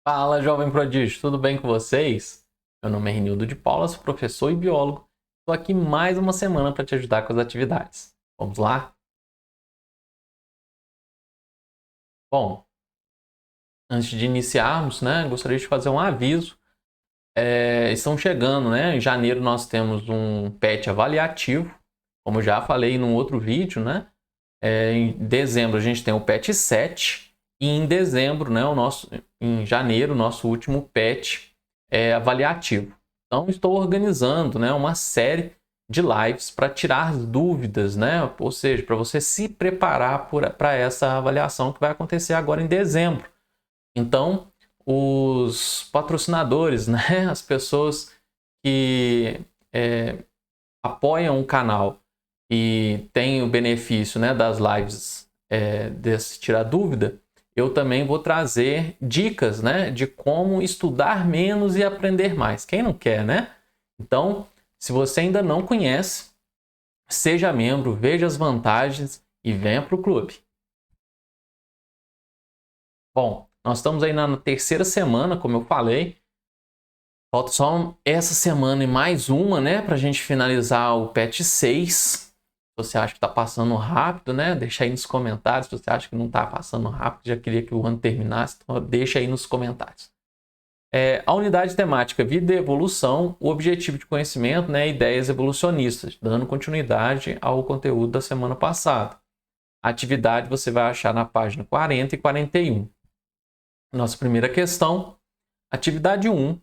Fala, jovem prodígio, tudo bem com vocês? Meu nome é Renildo de Paula, sou professor e biólogo. Estou aqui mais uma semana para te ajudar com as atividades. Vamos lá? Bom, antes de iniciarmos, gostaria de fazer um aviso. Estão chegando, Em janeiro nós temos um PET avaliativo, como eu já falei num outro vídeo, em dezembro a gente tem o PET 7 e em dezembro, em janeiro, nosso último PET avaliativo. Então estou organizando, uma série de lives para tirar dúvidas, Ou seja, para você se preparar para essa avaliação que vai acontecer agora em dezembro. Então, os patrocinadores, As pessoas que apoiam o canal e tem o benefício, das lives desse tirar dúvida, eu também vou trazer dicas, de como estudar menos e aprender mais. Quem não quer, Então, se você ainda não conhece, seja membro, veja as vantagens e venha para o clube. Bom, nós estamos aí na terceira semana, como eu falei. Falta só essa semana e mais uma, para a gente finalizar o PET 6. Se você acha que está passando rápido, deixa aí nos comentários. Se você acha que não está passando rápido, já queria que o ano terminasse, então deixa aí nos comentários. A unidade temática Vida e Evolução, o objetivo de conhecimento, ideias evolucionistas, dando continuidade ao conteúdo da semana passada. A atividade você vai achar na página 40 e 41. Nossa primeira questão, atividade 1.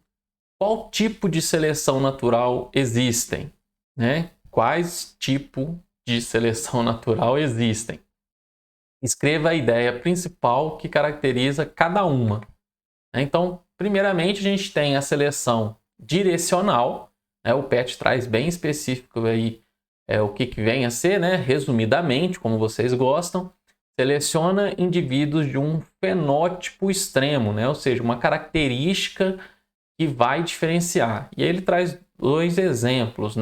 Qual tipo de seleção natural existem? Quais tipos de seleção natural existem? Escreva a ideia principal que caracteriza cada uma. Então, primeiramente, a gente tem a seleção direcional. O PET traz bem específico aí o que vem a ser, resumidamente, como vocês gostam. Seleciona indivíduos de um fenótipo extremo, ou seja, uma característica que vai diferenciar. E ele traz dois exemplos,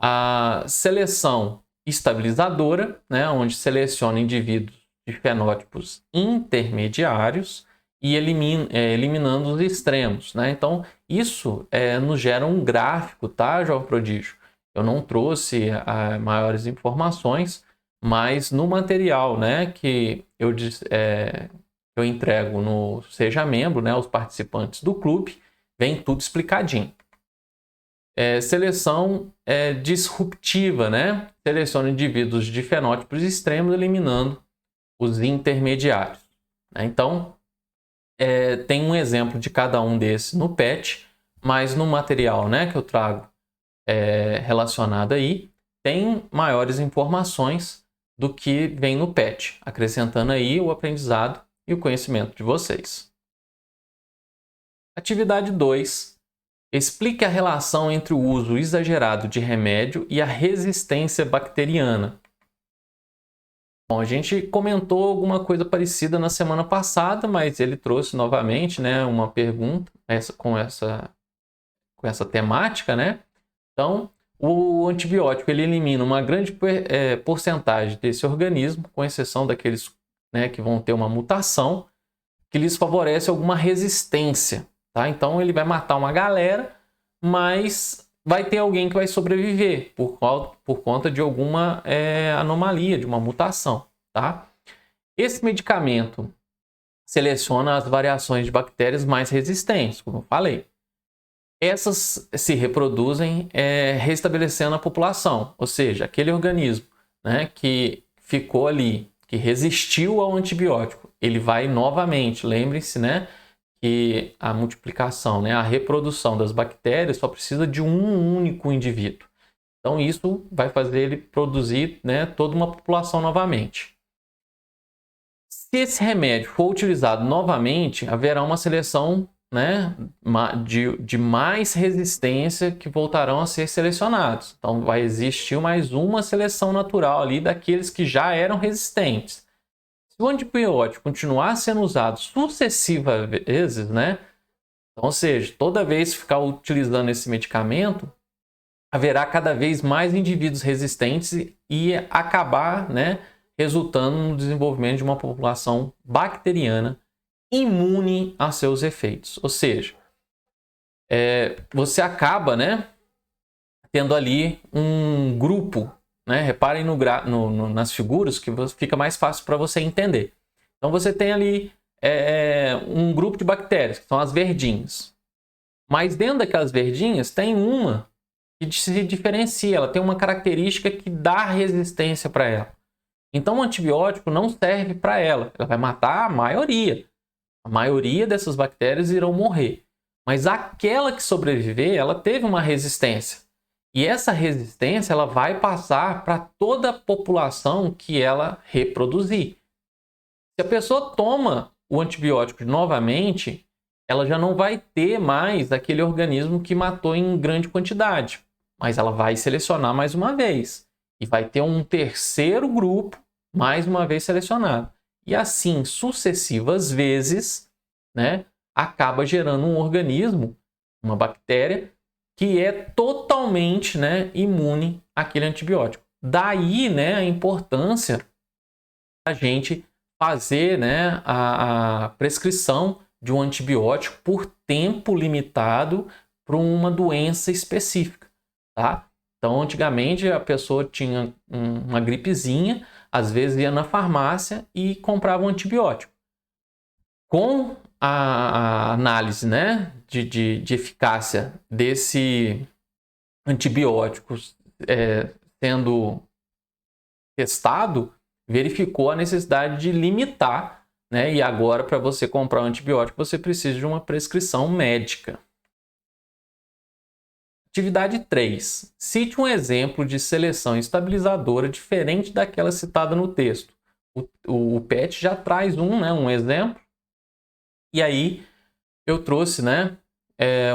A seleção estabilizadora, onde seleciona indivíduos de fenótipos intermediários e eliminando os extremos, Então, isso nos gera um gráfico, tá, jovem prodígio? Eu não trouxe maiores informações, mas no material, que eu entrego no Seja Membro, os participantes do clube, vem tudo explicadinho. Seleção disruptiva, seleciona indivíduos de fenótipos extremos, eliminando os intermediários. Então, tem um exemplo de cada um desses no PET, mas no material que eu trago relacionado aí, tem maiores informações do que vem no PET, acrescentando aí o aprendizado e o conhecimento de vocês. Atividade 2. Explique a relação entre o uso exagerado de remédio e a resistência bacteriana. Bom, a gente comentou alguma coisa parecida na semana passada, mas ele trouxe novamente uma pergunta com essa temática. Então, o antibiótico ele elimina uma grande porcentagem desse organismo, com exceção daqueles que vão ter uma mutação que lhes favorece alguma resistência. Tá? Então, ele vai matar uma galera, mas vai ter alguém que vai sobreviver por conta de alguma anomalia, de uma mutação. Tá? Esse medicamento seleciona as variações de bactérias mais resistentes, como eu falei. Essas se reproduzem restabelecendo a população, ou seja, aquele organismo que ficou ali, que resistiu ao antibiótico, ele vai novamente, lembre-se, que a multiplicação, a reprodução das bactérias só precisa de um único indivíduo. Então isso vai fazer ele produzir toda uma população novamente. Se esse remédio for utilizado novamente, haverá uma seleção de mais resistência que voltarão a ser selecionados. Então vai existir mais uma seleção natural ali daqueles que já eram resistentes. Se o antibiótico continuar sendo usado sucessivas vezes, então, ou seja, toda vez que ficar utilizando esse medicamento, haverá cada vez mais indivíduos resistentes e acabar resultando no desenvolvimento de uma população bacteriana imune a seus efeitos. Ou seja, você acaba, né, tendo ali um grupo, né? Reparem nas figuras que fica mais fácil para você entender. Então você tem ali um grupo de bactérias, que são as verdinhas. Mas dentro daquelas verdinhas tem uma que se diferencia, ela tem uma característica que dá resistência para ela. Então o antibiótico não serve para ela, ela vai matar a maioria. A maioria dessas bactérias irão morrer. Mas aquela que sobreviver, ela teve uma resistência. E essa resistência ela vai passar para toda a população que ela reproduzir. Se a pessoa toma o antibiótico novamente, ela já não vai ter mais aquele organismo que matou em grande quantidade. Mas ela vai selecionar mais uma vez. E vai ter um terceiro grupo, mais uma vez selecionado. E assim, sucessivas vezes, né, acaba gerando um organismo, uma bactéria, que é totalmente, né, imune àquele antibiótico. Daí, né, a importância da gente fazer, né, a prescrição de um antibiótico por tempo limitado para uma doença específica, tá? Então, antigamente, a pessoa tinha uma gripezinha, às vezes ia na farmácia e comprava um antibiótico. Com a análise, né, de eficácia desse antibiótico sendo testado, verificou a necessidade de limitar, né? E agora, para você comprar um antibiótico, você precisa de uma prescrição médica. Atividade 3. Cite um exemplo de seleção estabilizadora diferente daquela citada no texto. O PET já traz um exemplo. E aí, eu trouxe, né,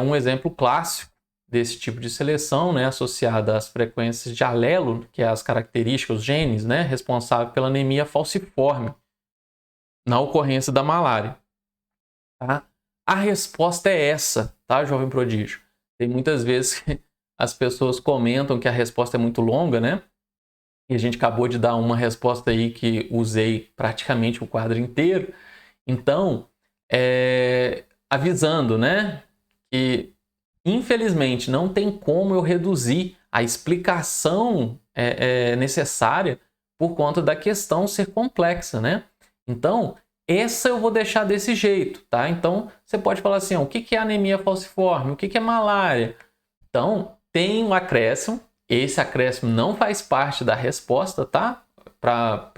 um exemplo clássico desse tipo de seleção, né, associada às frequências de alelo, que é as características, os genes, né, responsáveis pela anemia falciforme na ocorrência da malária. Tá? A resposta é essa, tá, jovem prodígio? Tem muitas vezes que as pessoas comentam que a resposta é muito longa, né? E a gente acabou de dar uma resposta aí que usei praticamente o quadro inteiro. Então, avisando, né, que infelizmente não tem como eu reduzir a explicação necessária por conta da questão ser complexa, né? Então, essa eu vou deixar desse jeito, tá? Então, você pode falar assim, ó, o que é anemia falciforme? O que é malária? Então, tem um acréscimo. Esse acréscimo não faz parte da resposta, tá? Para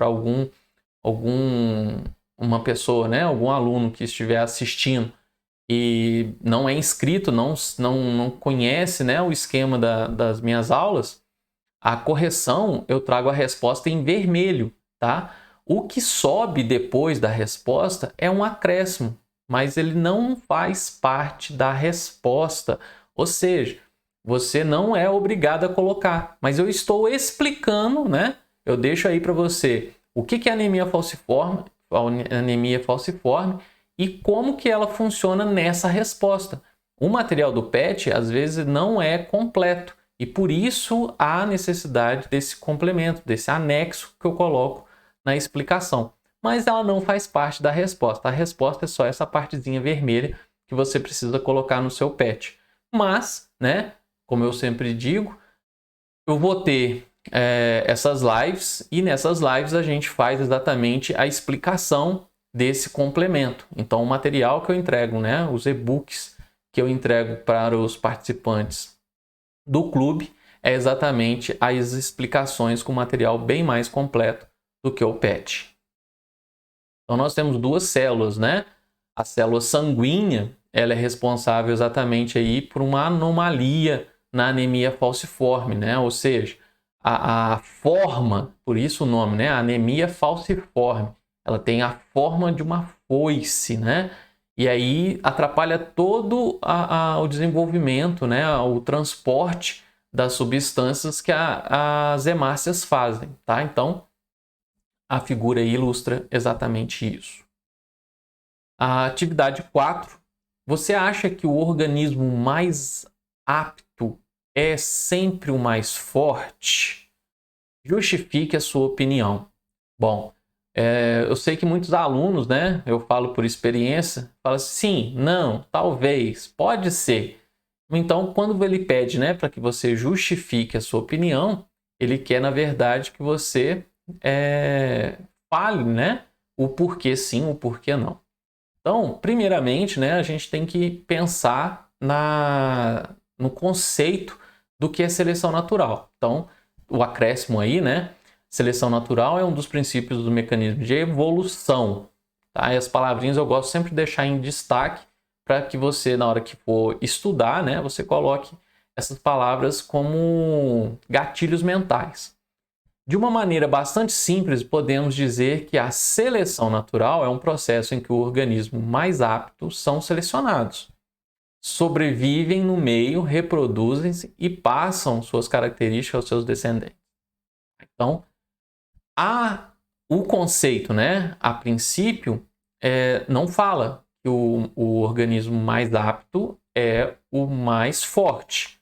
uma pessoa, né? Algum aluno que estiver assistindo e não é inscrito, não conhece, né, o esquema das minhas aulas, a correção eu trago a resposta em vermelho, tá? O que sobe depois da resposta é um acréscimo, mas ele não faz parte da resposta. Ou seja, você não é obrigado a colocar, mas eu estou explicando, né? Eu deixo aí para você o que é anemia falciforme, e como que ela funciona nessa resposta. O material do PET, às vezes, não é completo e por isso há necessidade desse complemento, desse anexo que eu coloco na explicação. Mas ela não faz parte da resposta. A resposta é só essa partezinha vermelha que você precisa colocar no seu PET. Mas, né, como eu sempre digo, eu vou ter essas lives e nessas lives a gente faz exatamente a explicação desse complemento. Então, o material que eu entrego, né, os e-books que eu entrego para os participantes do clube é exatamente as explicações com material bem mais completo do que o PET. Então, nós temos duas células, né? A célula sanguínea, ela é responsável exatamente aí por uma anomalia na anemia falciforme, né? Ou seja, a forma, por isso o nome, né? Anemia falciforme. Ela tem a forma de uma foice, né? E aí atrapalha todo o desenvolvimento, né? O transporte das substâncias que as hemácias fazem, tá? Então, a figura aí ilustra exatamente isso. A atividade 4. Você acha que o organismo mais apto é sempre o mais forte? Justifique a sua opinião. Bom, Eu sei que muitos alunos, né, eu falo por experiência, falam assim, sim, não, talvez, pode ser. Então, quando ele pede, né, para que você justifique a sua opinião, ele quer, na verdade, que você fale, né, o porquê sim, o porquê não. Então, primeiramente, né, a gente tem que pensar no conceito do que é seleção natural. Então, o acréscimo aí, né, seleção natural é um dos princípios do mecanismo de evolução. Tá? E as palavrinhas eu gosto sempre de deixar em destaque para que você, na hora que for estudar, né, você coloque essas palavras como gatilhos mentais. De uma maneira bastante simples, podemos dizer que a seleção natural é um processo em que o organismo mais apto são selecionados, sobrevivem no meio, reproduzem-se e passam suas características aos seus descendentes. Então, o conceito, né, a princípio, não fala que o organismo mais apto é o mais forte.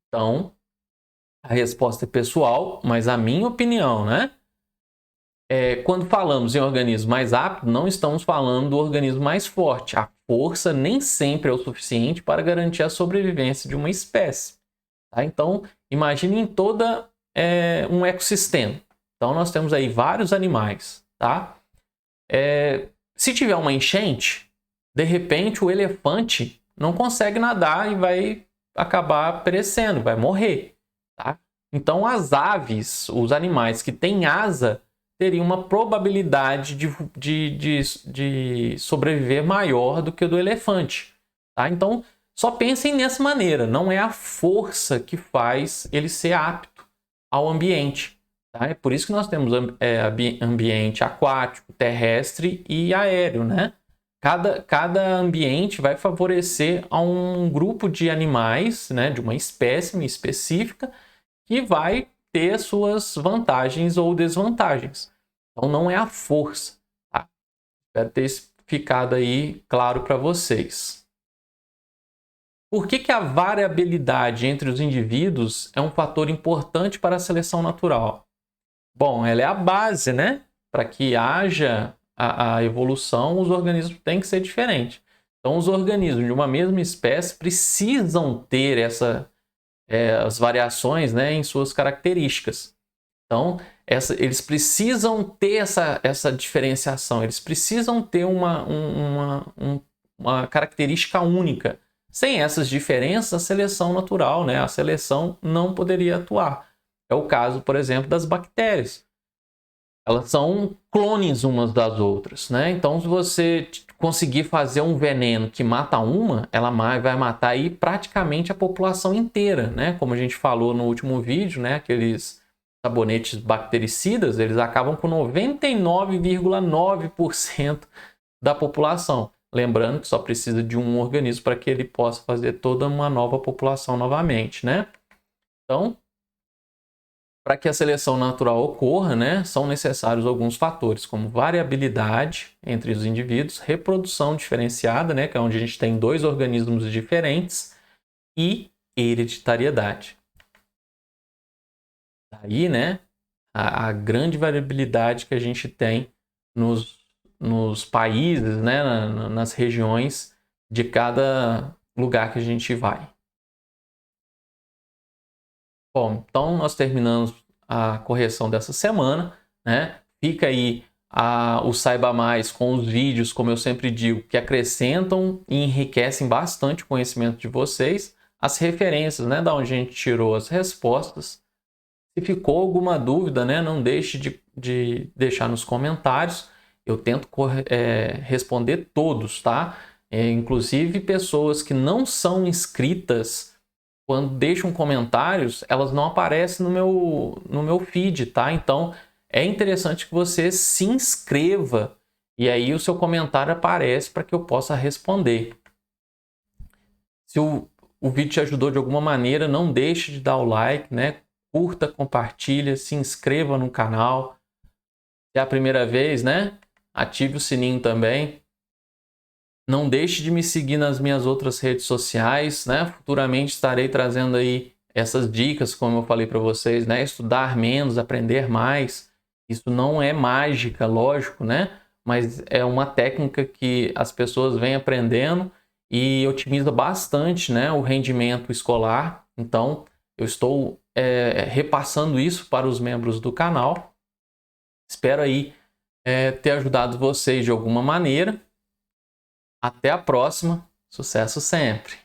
Então, a resposta é pessoal, mas a minha opinião, né? Quando falamos em organismo mais apto, não estamos falando do organismo mais forte. A força nem sempre é o suficiente para garantir a sobrevivência de uma espécie. Tá? Então, imagine em todo um ecossistema. Então, nós temos aí vários animais. Tá? Se tiver uma enchente, de repente o elefante não consegue nadar e vai acabar perecendo, vai morrer. Tá? Então, as aves, os animais que têm asa, teriam uma probabilidade de sobreviver maior do que o do elefante. Tá? Então, só pensem nessa maneira. Não é a força que faz ele ser apto ao ambiente. Tá? É por isso que nós temos ambiente aquático, terrestre e aéreo. Né? Cada ambiente vai favorecer a um grupo de animais, né, de uma espécie específica, que vai ter suas vantagens ou desvantagens. Então, não é a força. Tá? Espero ter ficado aí claro para vocês. Por que a variabilidade entre os indivíduos é um fator importante para a seleção natural? Bom, ela é a base, né? Para que haja a evolução, os organismos têm que ser diferentes. Então, os organismos de uma mesma espécie precisam ter as variações, né, em suas características. Então, eles precisam ter essa diferenciação, eles precisam ter uma característica única. Sem essas diferenças, a seleção natural, né, a seleção não poderia atuar. É o caso, por exemplo, das bactérias. Elas são clones umas das outras, né? Então, se você conseguir fazer um veneno que mata uma, ela vai matar aí praticamente a população inteira, né? Como a gente falou no último vídeo, né? Aqueles sabonetes bactericidas, eles acabam com 99,9% da população. Lembrando que só precisa de um organismo para que ele possa fazer toda uma nova população novamente, né? Então, para que a seleção natural ocorra, né, são necessários alguns fatores, como variabilidade entre os indivíduos, reprodução diferenciada, né, que é onde a gente tem dois organismos diferentes, e hereditariedade. Daí, né, a grande variabilidade que a gente tem nos países, né, nas regiões de cada lugar que a gente vai. Bom, então nós terminamos a correção dessa semana, né? Fica aí o Saiba Mais com os vídeos, como eu sempre digo, que acrescentam e enriquecem bastante o conhecimento de vocês, as referências, né, da onde a gente tirou as respostas. Se ficou alguma dúvida, né, não deixe de deixar nos comentários. Eu tento responder todos, tá? Inclusive pessoas que não são inscritas, quando deixam comentários, elas não aparecem no meu feed, tá? Então, é interessante que você se inscreva e aí o seu comentário aparece para que eu possa responder. Se o vídeo te ajudou de alguma maneira, não deixe de dar o like, né? Curta, compartilha, se inscreva no canal. Se é a primeira vez, né? Ative o sininho também. Não deixe de me seguir nas minhas outras redes sociais, né? Futuramente estarei trazendo aí essas dicas, como eu falei para vocês, né? Estudar menos, aprender mais. Isso não é mágica, lógico, né? Mas é uma técnica que as pessoas vêm aprendendo e otimiza bastante, né, o rendimento escolar. Então, eu estou repassando isso para os membros do canal. Espero aí ter ajudado vocês de alguma maneira. Até a próxima. Sucesso sempre!